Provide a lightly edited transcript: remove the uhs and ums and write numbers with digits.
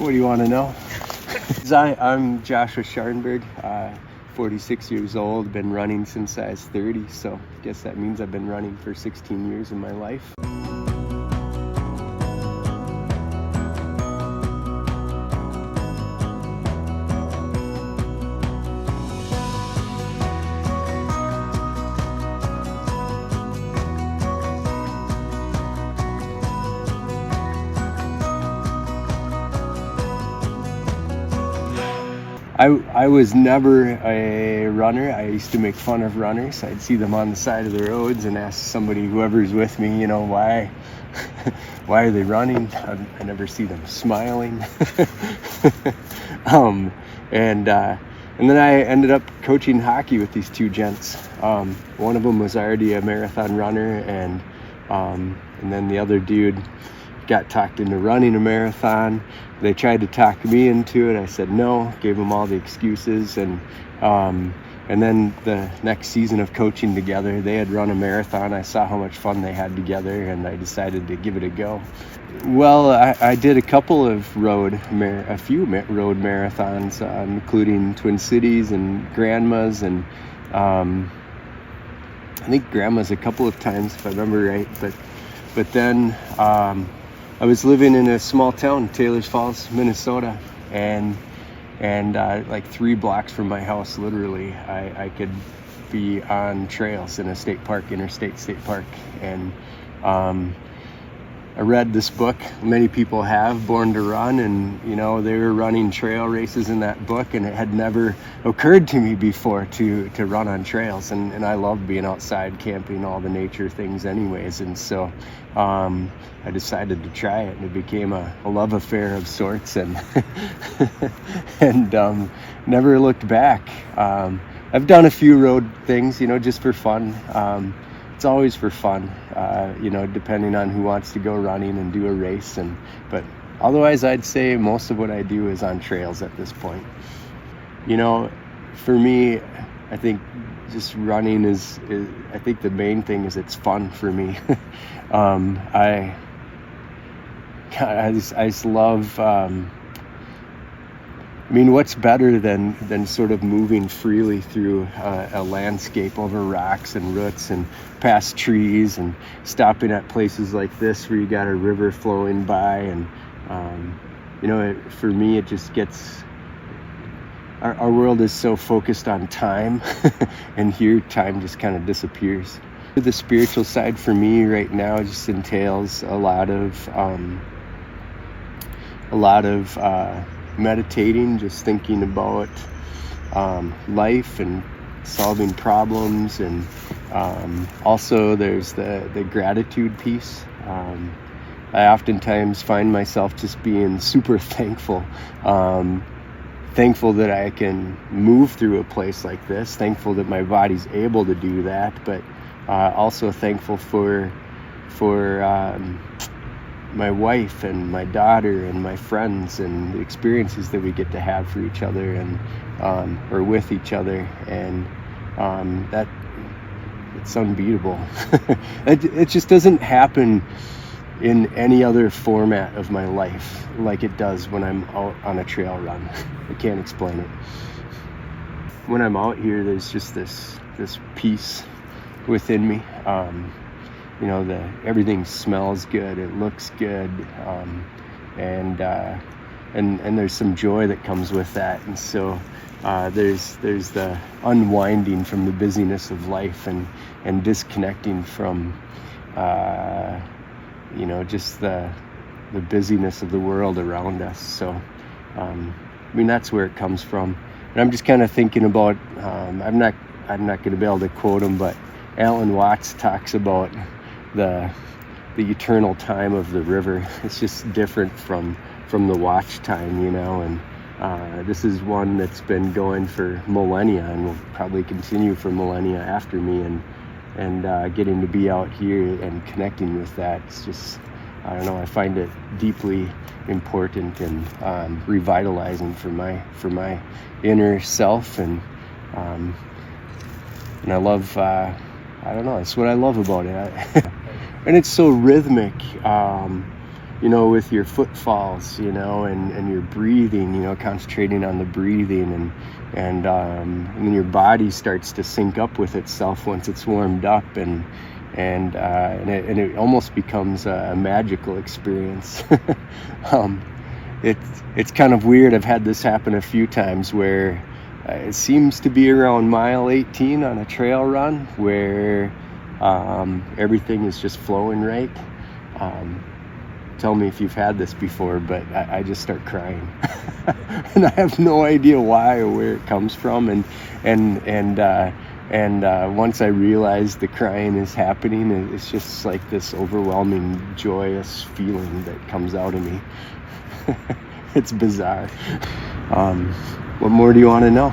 What do you want to know? I'm Joshua Scharnberg, 46 years old, been running since I was 30, so I guess that means I've been running for 16 years in my life. I was never a runner. I used to make fun of runners. I'd see them on the side of the roads and ask somebody, whoever's with me, why are they running? I never see them smiling. And then I ended up coaching hockey with these two gents. One of them was already a marathon runner, and then the other dude got talked into running a marathon. They tried to talk me into it. I said no, gave them all the excuses, and then the next season of coaching together, they had run a marathon. I saw how much fun they had together, and I decided to give it a go. Well, I did a few road marathons, including Twin Cities and Grandma's, and I think Grandma's a couple of times if I remember right. But then I was living in a small town, Taylors Falls, Minnesota, and like 3 blocks from my house, literally, I could be on trails in a interstate state park. And I read this book, many people have, Born to Run, and they were running trail races in that book, and it had never occurred to me before to run on trails, and I love being outside, camping, all the nature things anyways, and so I decided to try it, and it became a love affair of sorts, and and never looked back. I've done a few road things, just for fun. It's always for fun, depending on who wants to go running and do a race. But otherwise, I'd say most of what I do is on trails at this point. For me, I think just running is I think the main thing is it's fun for me. I just love. What's better than sort of moving freely through a landscape over rocks and roots and past trees, and stopping at places like this where you got a river flowing by, and for me it just gets, our world is so focused on time and here time just kind of disappears. The spiritual side for me right now just entails a lot of meditating, just thinking about life and solving problems, and also there's the gratitude piece. I oftentimes find myself just being super thankful that I can move through a place like this, thankful that my body's able to do that, but also thankful for my wife and my daughter and my friends and the experiences that we get to have for each other and or with each other, and that it's unbeatable. It just doesn't happen in any other format of my life like it does when I'm out on a trail run. I can't explain it. When I'm out here, there's just this peace within me. Everything smells good, it looks good, and there's some joy that comes with that. And so there's the unwinding from the busyness of life and disconnecting from just the busyness of the world around us. So that's where it comes from. And I'm just kind of thinking about, I'm not going to be able to quote him, but Alan Watts talks about the eternal time of the river. It's just different from the watch time, and this is one that's been going for millennia and will probably continue for millennia after me, and getting to be out here and connecting with that, it's just, I don't know, I find it deeply important and revitalizing for my inner self, and I love, I don't know, it's what I love about it. And it's so rhythmic. with your footfalls, and your breathing, concentrating on the breathing, and then your body starts to sync up with itself once it's warmed up, and it almost becomes a magical experience. It's kind of weird. I've had this happen a few times where it seems to be around mile 18 on a trail run where everything is just flowing right. Tell me if you've had this before, but I just start crying. And I have no idea why or where it comes from. And once I realize the crying is happening, it's just like this overwhelming, joyous feeling that comes out of me. It's bizarre. What more do you want to know?